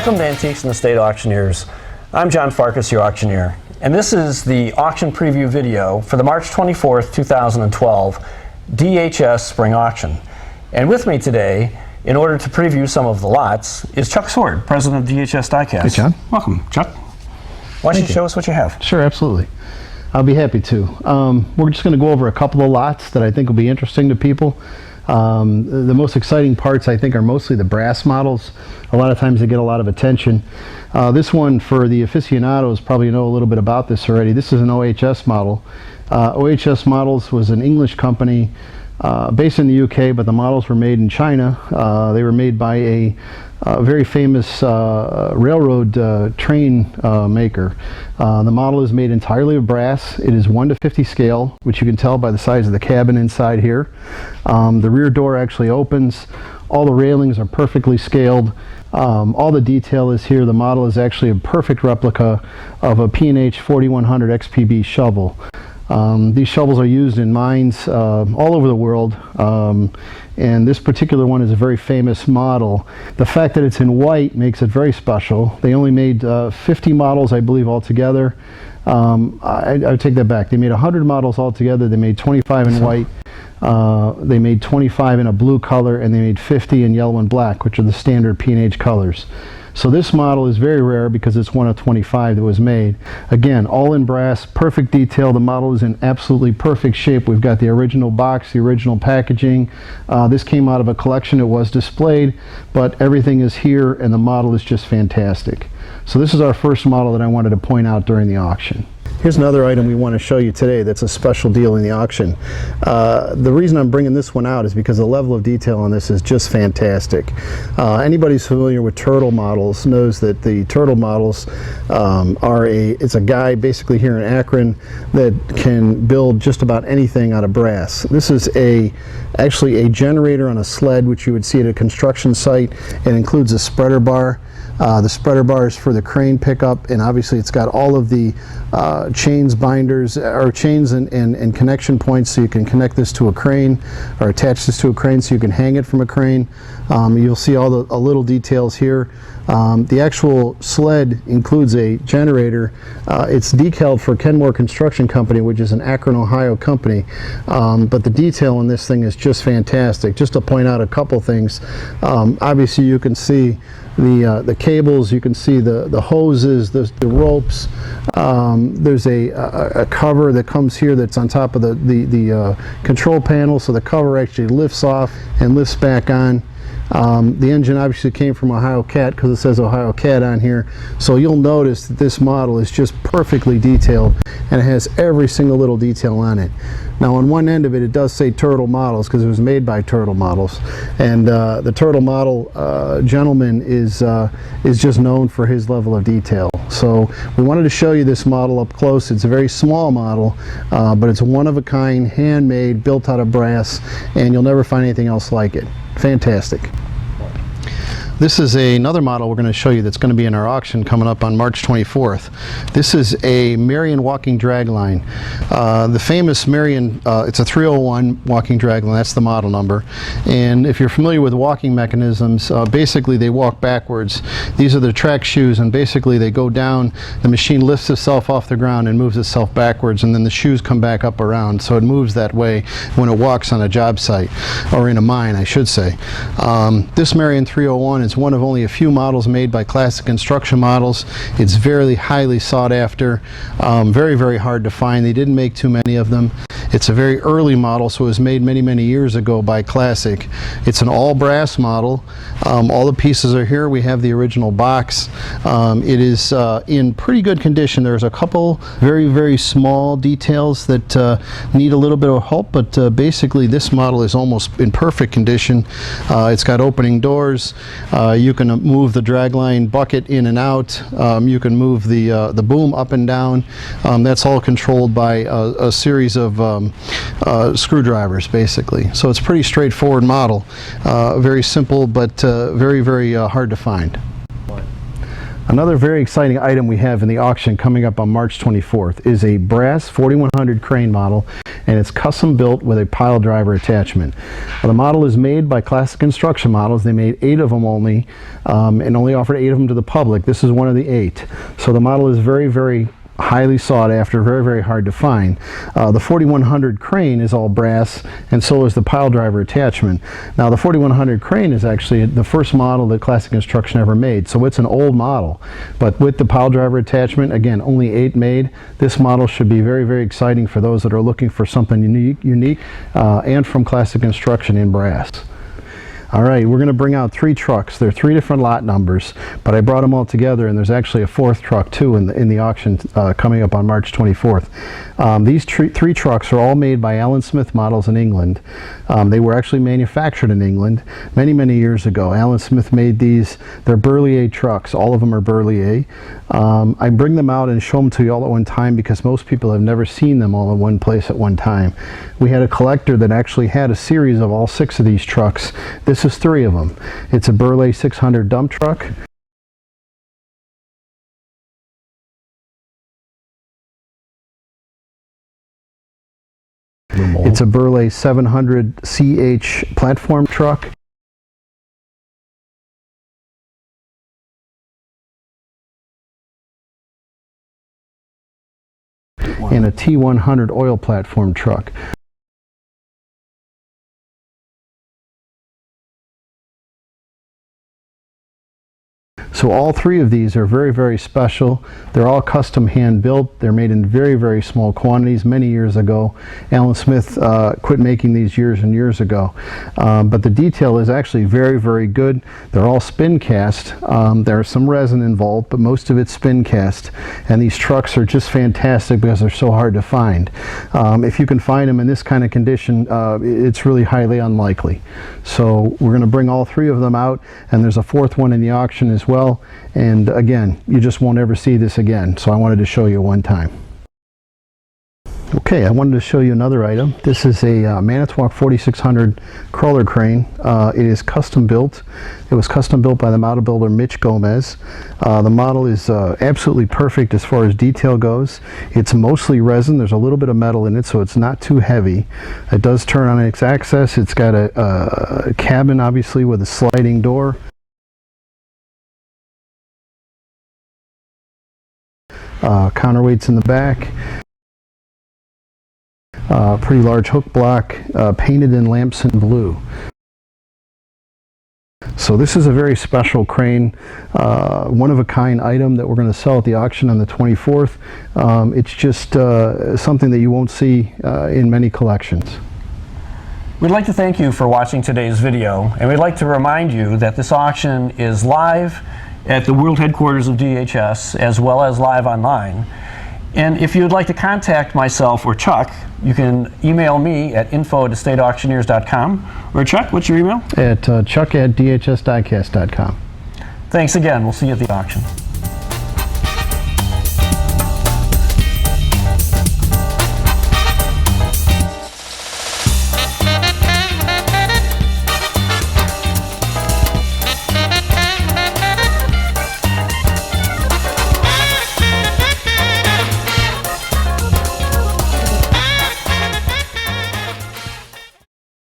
Welcome to Antiques in the State Auctioneers. I'm John Farkas, your auctioneer, and this is the auction preview video for the March 24th, 2012 DHS Spring Auction. And with me today, in order to preview some of the lots, is Chuck Sword, president of DHS Diecast. Hey, John. Welcome, Chuck. Why don't you show us what you have? Sure, absolutely. I'll be happy to. We're just going to go over a couple of lots that I think will be interesting to people. The most exciting parts, I think, are mostly the brass models. A lot of times they get a lot of attention. This one, for the aficionados, probably know a little bit about this already. This is an OHS model. OHS Models was an English company based in the UK, but the models were made in China. They were made by a very famous railroad train maker. The model is made entirely of brass. It is 1:50 scale, which you can tell by the size of the cabin inside here. The rear door actually opens. All the railings are perfectly scaled. All the detail is here. The model is actually a perfect replica of a P&H 4100 XPB shovel. These shovels are used in mines all over the world, and this particular one is a very famous model. The fact that it's in white makes it very special. They only made 50 models, I believe, altogether. I take that back. They made 100 models altogether. They made 25 in white. They made 25 in a blue color, and they made 50 in yellow and black, which are the standard P&H colors. So this model is very rare because it's one of 25 that was made. Again, all in brass, perfect detail. The model is in absolutely perfect shape. We've got the original box, the original packaging. This came out of a collection. It was displayed, but everything is here, and the model is just fantastic. So this is our first model that I wanted to point out during the auction. Here's another item we want to show you today that's a special deal in the auction. The reason I'm bringing this one out is because the level of detail on this is just fantastic. Anybody who's familiar with turtle models knows that the turtle models it's a guy basically here in Akron that can build just about anything out of brass. This is actually a generator on a sled, which you would see at a construction site. It includes a spreader bar. The spreader bar is for the crane pickup, and obviously it's got all of the chains, binders, or chains and connection points, so you can connect this to a crane or attach this to a crane so you can hang it from a crane. You'll see all the little details here. The actual sled includes a generator. It's decaled for Kenmore Construction Company, which is an Akron, Ohio company. But the detail on this thing is just fantastic. Just to point out a couple things, obviously you can see the cables, you can see the hoses, the ropes. There's a cover that comes here that's on top of the control panel, so the cover actually lifts off and lifts back on. The engine obviously came from Ohio Cat because it says Ohio Cat on here, so you'll notice that this model is just perfectly detailed, and it has every single little detail on it. Now on one end of it, it does say Turtle Models because it was made by Turtle Models, and the Turtle Model gentleman is just known for his level of detail. So we wanted to show you this model up close. It's a very small model, but it's one of a kind, handmade, built out of brass, and you'll never find anything else like it. Fantastic. This is another model we're going to show you that's going to be in our auction coming up on March 24th. This is a Marion walking dragline. The famous Marion, it's a 301 walking dragline, that's the model number. And if you're familiar with walking mechanisms, basically they walk backwards. These are the track shoes, and basically they go down, the machine lifts itself off the ground and moves itself backwards, and then the shoes come back up around. So it moves that way when it walks on a job site, or in a mine, I should say. This Marion 301 is one of only a few models made by Classic Construction Models. It's very highly sought after, very, very hard to find. They didn't make too many of them. It's a very early model, so it was made many, many years ago by Classic. It's an all brass model. All the pieces are here. We have the original box. It is in pretty good condition. There's a couple very, very small details that need a little bit of help, but basically this model is almost in perfect condition. It's got opening doors. You can move the dragline bucket in and out. You can move the boom up and down. That's all controlled by a series of screwdrivers, basically. So it's a pretty straightforward model. Very simple, but very, very hard to find. Another very exciting item we have in the auction coming up on March 24th is a brass 4100 crane model, and it's custom built with a pile driver attachment. The model is made by Classic Construction Models. They made 8 of them only, and only offered 8 of them to the public. This is one of the 8. So the model is very, very highly sought after, very, very hard to find. The 4100 crane is all brass, and so is the pile driver attachment. Now the 4100 crane is actually the first model that Classic Construction ever made, so it's an old model. But with the pile driver attachment, again, only 8 made. This model should be very, very exciting for those that are looking for something unique, and from Classic Construction in brass. All right, we're going to bring out 3 trucks. They're 3 different lot numbers, but I brought them all together, and there's actually a 4th truck too in the auction coming up on March 24th. These 3 trucks are all made by Alan Smith Models in England. They were actually manufactured in England many, many years ago. Alan Smith made these. They're Berlier trucks. All of them are Berlier. I bring them out and show them to you all at one time because most people have never seen them all in one place at one time. We had a collector that actually had a series of all 6 of these trucks. This is 3 of them. It's a Berlier 600 dump truck. It's a Berlier 700 CH platform truck. And a T100 oil platform truck. So all 3 of these are very, very special. They're all custom hand built. They're made in very, very small quantities many years ago. Alan Smith quit making these years and years ago. But the detail is actually very, very good. They're all spin cast. There's some resin involved, but most of it's spin cast. And these trucks are just fantastic because they're so hard to find. If you can find them in this kind of condition, it's really highly unlikely. So we're going to bring all 3 of them out, and there's a 4th one in the auction as well. And again, you just won't ever see this again, so I wanted to show you one time. Okay, I wanted to show you another item. This is a Manitowoc 4600 crawler crane. It is custom built. It was custom built by the model builder Mitch Gomez. The model is absolutely perfect as far as detail goes. It's mostly resin. There's a little bit of metal in it, so it's not too heavy. It does turn on its axis. It's got a cabin, obviously, with a sliding door. Counterweights in the back. Pretty large hook block, painted in lamps in blue. So this is a very special crane, one-of-a-kind item that we're going to sell at the auction on the 24th. It's just something that you won't see in many collections. We'd like to thank you for watching today's video, and we'd like to remind you that this auction is live at the world headquarters of DHS as well as live online. And if you'd like to contact myself or Chuck, you can email me at info@estateauctioneers.com. Or Chuck, what's your email? At chuck@dhsdiecast.com. Thanks again. We'll see you at the auction.